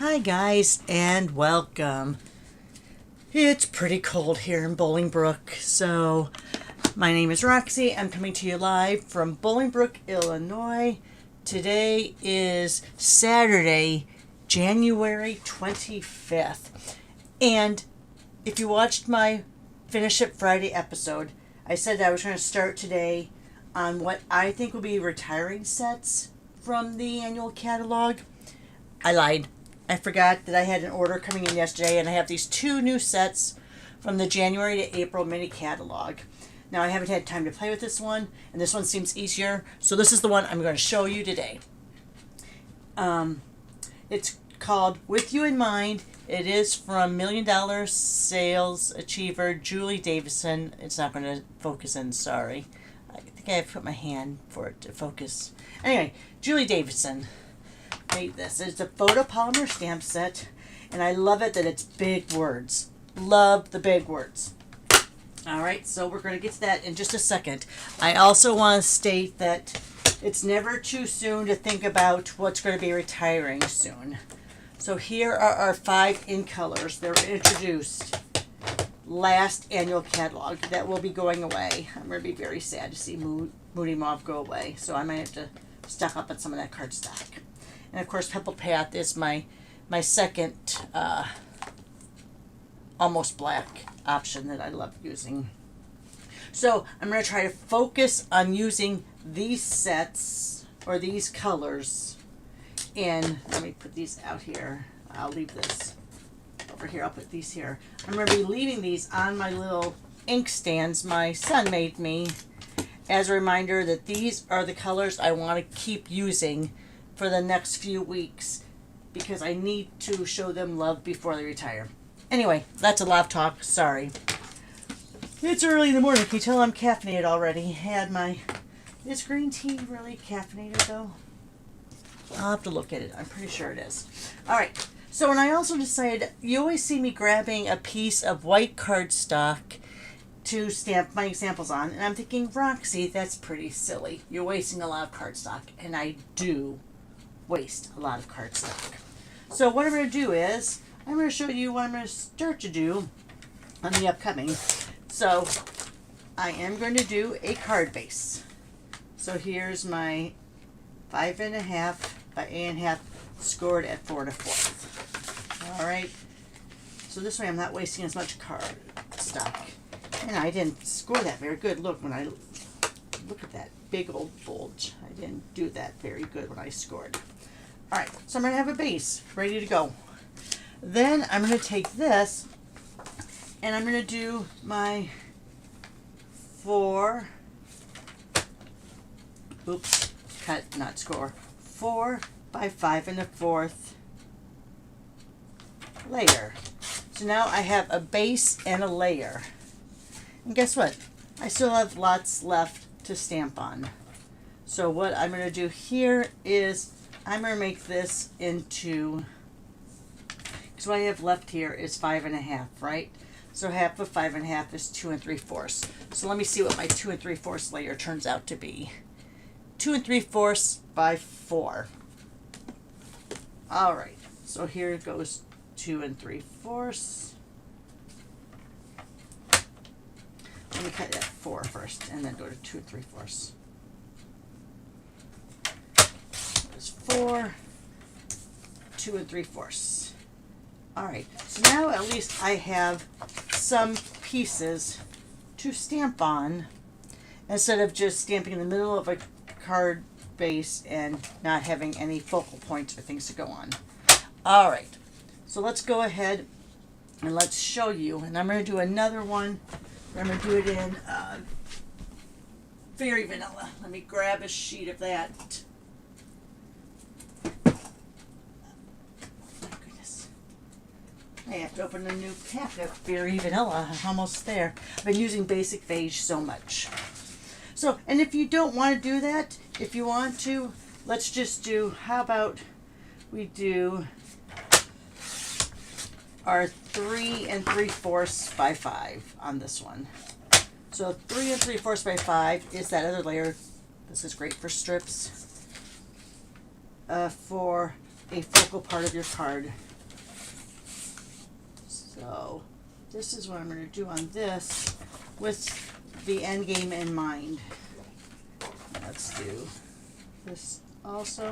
Hi guys and welcome. It's pretty cold here in Bolingbrook, so my name is Roxy. I'm coming to you live from Bolingbrook, Illinois. Today is Saturday, January 25th. And if you watched my Finish It Friday episode, I said I was going to start today on what I think will be retiring sets from the annual catalog. I lied. I forgot that I had an order coming in yesterday, and I have these two new sets from the January to April mini catalog. Now, I haven't had time to play with this one, and this one seems easier, so this is the one I'm going to show you today. It's called With You in Mind. It is from $1 Million Sales Achiever Julie Davison. It's not going to focus in, sorry. I think I have to put my hand for it to focus. Anyway, Julie Davison made this. It's a photopolymer stamp set, and I love it that it's big words. Love the big words. Alright, so we're going to get to that in just a second. I also want to state that it's never too soon to think about what's going to be retiring soon. So here are our 5 in colors that were introduced last annual catalog that will be going away. I'm going to be very sad to see Moody Mauve go away, so I might have to stock up on some of that cardstock. And of course, Pebble Path is my second almost black option that I love using. So I'm going to try to focus on using these sets or these colors. And let me put these out here. I'll leave this over here. I'll put these here. I'm going to be leaving these on my little ink stands my son made me as a reminder that these are the colors I want to keep using for the next few weeks because I need to show them love before they retire. Anyway, that's a lot of talk. Sorry. It's early in the morning. Can you tell I'm caffeinated already? Is green tea really caffeinated though? I'll have to look at it. I'm pretty sure it is. Alright, so when I also decided, you always see me grabbing a piece of white cardstock to stamp my examples on, and I'm thinking, Roxy, that's pretty silly. You're wasting a lot of cardstock, and I do waste a lot of cardstock. So what I'm going to do is, I'm going to show you what I'm going to start to do on the upcoming. So I am going to do a card base. So here's my 5.5 by 8.5 scored at 4 1/4. Alright, so this way I'm not wasting as much cardstock. And I didn't score that very good. Look, when I look at that big old bulge, I didn't do that very good when I scored. Alright, so I'm going to have a base ready to go. Then I'm going to take this and I'm going to do my 4 by 5 1/4 layer. So now I have a base and a layer. And guess what? I still have lots left to stamp on. So what I'm going to do here is I'm going to make this into, because what I have left here is 5.5, right? So half of 5.5 is 2 3/4. So let me see what my 2 3/4 layer turns out to be. 2 3/4 by 4. All right. So here goes 2 3/4. Let me cut it at 4 first, and then go to 2 3/4. There's 4, 2 3/4. All right. So now at least I have some pieces to stamp on instead of just stamping in the middle of a card base and not having any focal points for things to go on. All right. So let's go ahead and let's show you. And I'm going to do another one. I'm going to do it in Fairy Vanilla. Let me grab a sheet of that. My goodness. I have to open a new pack of Fairy Vanilla. I'm almost there. I've been using Basic Beige so much. So, and if you don't want to do that, if you want to, let's just do, how about we do our 3 3/4 by 5 on this one. So 3 3/4 by 5 is that other layer. This is great for strips, for a focal part of your card. So this is what I'm going to do on this with the end game in mind. Let's do this also.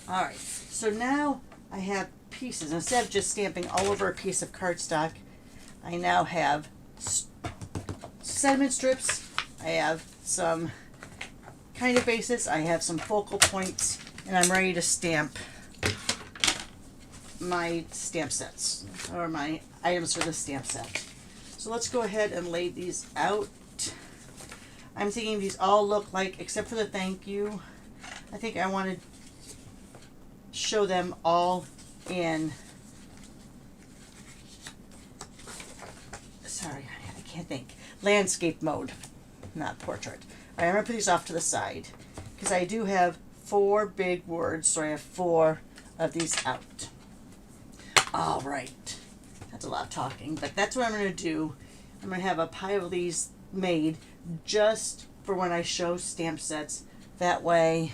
All right, so now I have pieces. Instead of just stamping all over a piece of cardstock, I now have sentiment strips. I have some kind of bases. I have some focal points, and I'm ready to stamp my stamp sets, or my items for the stamp set. So let's go ahead and lay these out. I'm thinking these all look like, except for the thank you, I think I want to show them all in, sorry, I can't think, landscape mode, not portrait. All right, I'm going to put these off to the side because I do have 4 big words, so I have 4 of these out. All right, that's a lot of talking, but that's what I'm going to do. I'm going to have a pile of these made just for when I show stamp sets. That way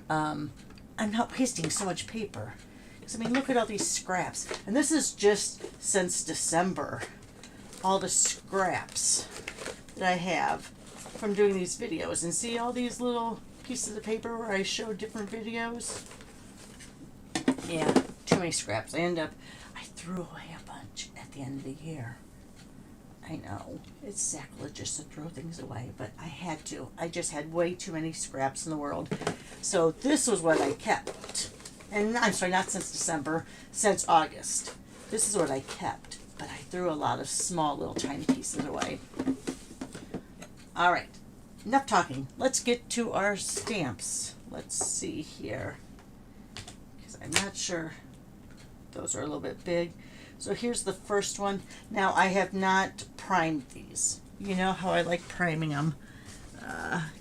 I'm not wasting so much paper. Because, I mean, look at all these scraps. And this is just since December. All the scraps that I have from doing these videos. And see all these little pieces of paper where I show different videos? Yeah, too many scraps. I threw away a bunch at the end of the year. I know, it's sacrilegious to throw things away, but I had to. I just had way too many scraps in the world. So this was what I kept. And I'm sorry, not since December, since August. This is what I kept, but I threw a lot of small little tiny pieces away. All right, enough talking. Let's get to our stamps. Let's see here, because I'm not sure. Those are a little bit big. So here's the first one. Now I have not primed these. You know how I like priming them.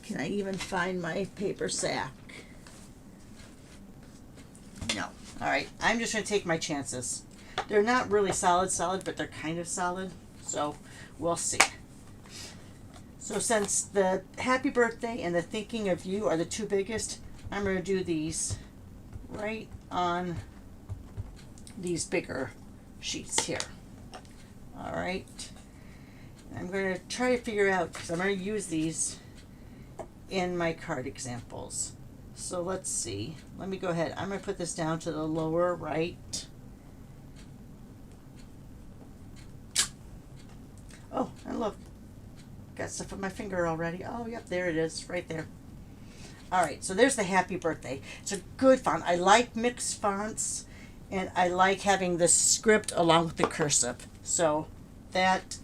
Can I even find my paper sack? No. All right, I'm just going to take my chances. They're not really solid, but they're kind of solid. So we'll see. So since the happy birthday and the thinking of you are the 2 biggest, I'm going to do these right on these bigger sheets here. All right, I'm going to try to figure out, because I'm going to use these in my card examples. So let's see. Let me go ahead. I'm going to put this down to the lower right. Oh, and look, got stuff on my finger already. Oh, yep, there it is, right there. All right, so there's the happy birthday. It's a good font. I like mixed fonts. And I like having the script along with the cursive. So that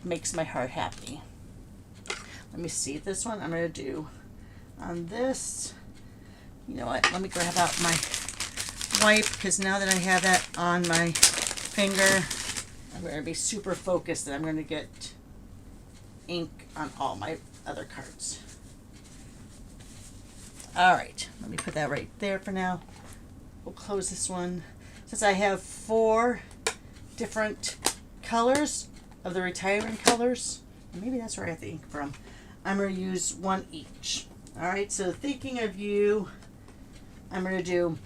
makes my heart happy. Let me see this one. I'm going to do on this. You know what? Let me grab out my wipe, because now that I have that on my finger, I'm going to be super focused that I'm going to get ink on all my other cards. All right. Let me put that right there for now. We'll close this one. Since I have 4 different colors of the retirement colors, maybe that's where I have the ink from, I'm going to use 1 each. All right, so thinking of you, I'm going to do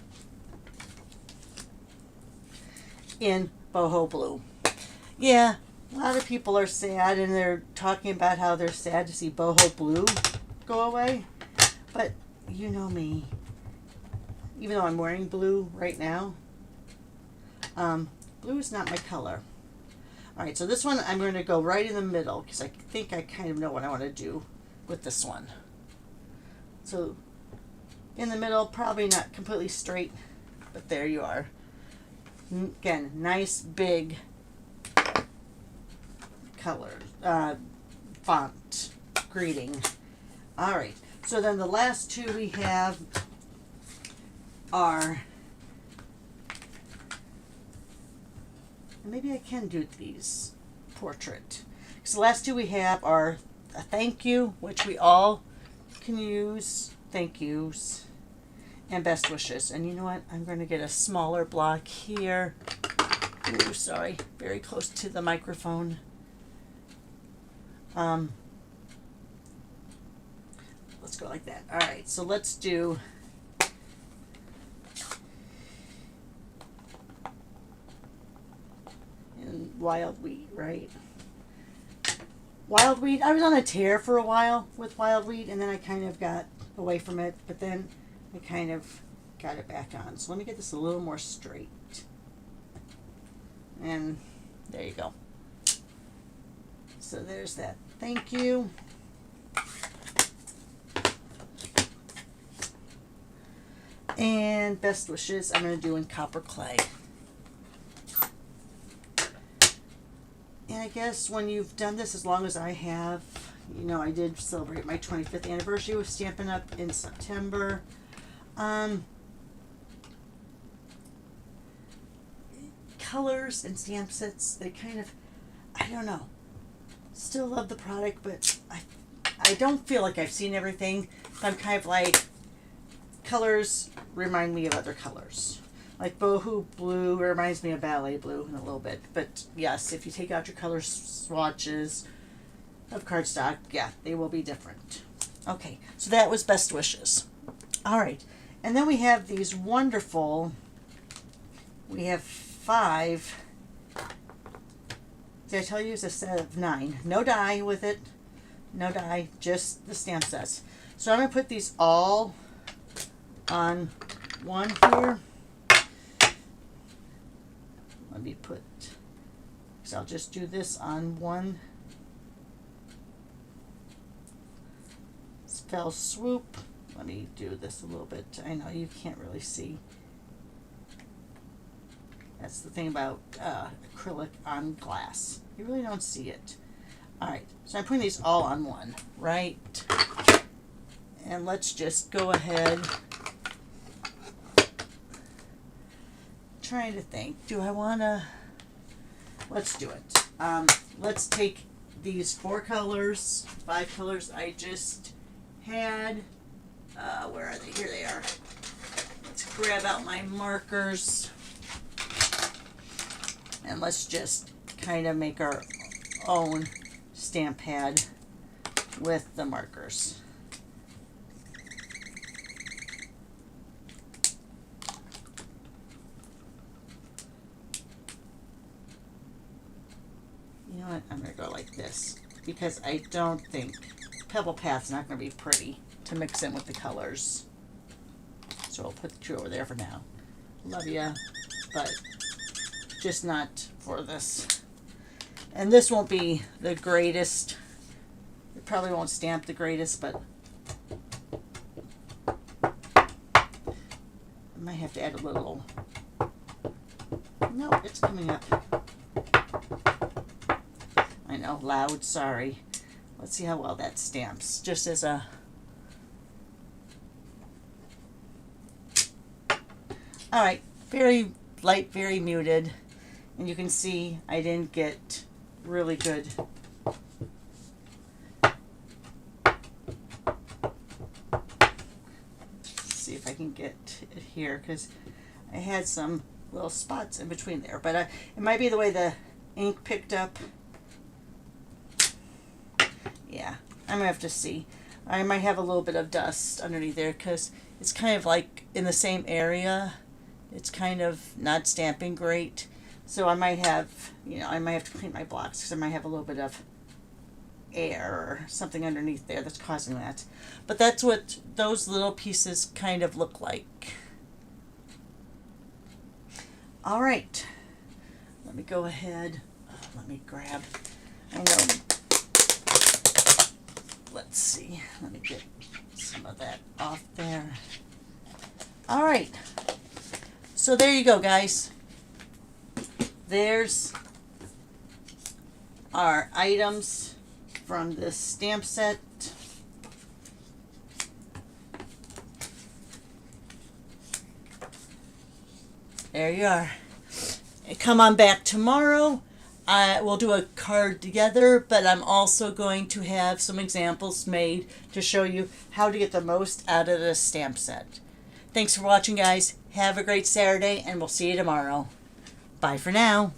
in boho blue. Yeah, a lot of people are sad, and they're talking about how they're sad to see boho blue go away. But you know me. Even though I'm wearing blue right now, blue is not my color. All right, so this one I'm going to go right in the middle, because I think I kind of know what I want to do with this one. So in the middle, probably not completely straight, but there you are. Again, nice big color, font, greeting. All right, so then the last 2 we have are, maybe I can do these portrait. So the last 2 we have are a thank you, which we all can use, thank yous, and best wishes. And you know what? I'm going to get a smaller block here. Ooh, sorry, very close to the microphone. Let's go like that. All right, so let's do wild wheat, right? Wild wheat, I was on a tear for a while with wild wheat, and then I kind of got away from it, but then I kind of got it back on. So let me get this a little more straight. And there you go. So there's that. Thank you. And best wishes I'm going to do in copper clay. And I guess when you've done this as long as I have, you know, I did celebrate my 25th anniversary with Stampin' Up! In September. Colors and stamp sets, they kind of, I don't know. Still love the product, but I don't feel like I've seen everything. I'm kind of like, colors remind me of other colors. Like Boho Blue reminds me of Ballet Blue in a little bit. But yes, if you take out your color swatches of cardstock, yeah, they will be different. Okay, so that was best wishes. All right, and then we have these wonderful, we have 5. Did I tell you it's a set of 9? No die with it. No die, just the stamp sets. So I'm going to put these all on one here. Let me put, so I'll just do this on one fell swoop. Let me do this a little bit. I know you can't really see. That's the thing about acrylic on glass. You really don't see it. All right, so I'm putting these all on one, right? And let's just go ahead. Trying to think, do I want to, let's do it. Let's take these 4 colors, 5 colors I just had. Where are they? Here they are. Let's grab out my markers. And let's just kind of make our own stamp pad with the markers. You know what? I'm going to go like this because I don't think Pebble Path's not going to be pretty to mix in with the colors. So I'll put the 2 over there for now. Love ya, but just not for this. And this won't be the greatest. It probably won't stamp the greatest, but I might have to add a little. No, it's coming up. I know, loud, sorry. Let's see how well that stamps. Just as a... Alright, very light, very muted. And you can see I didn't get really good. Let's see if I can get it here, because I had some little spots in between there. But it might be the way the ink picked up. Yeah, I'm going to have to see. I might have a little bit of dust underneath there because it's kind of like in the same area. It's kind of not stamping great. So I might have, you know, I might have to clean my blocks because I might have a little bit of air or something underneath there that's causing that. But that's what those little pieces kind of look like. All right. Let me go ahead. Let me grab. I know. Let's see. Let me get some of that off there. All right. So there you go, guys. There's our items from this stamp set. There you are. Come on back tomorrow. We'll do a card together, but I'm also going to have some examples made to show you how to get the most out of this stamp set. Thanks for watching, guys. Have a great Saturday, and we'll see you tomorrow. Bye for now.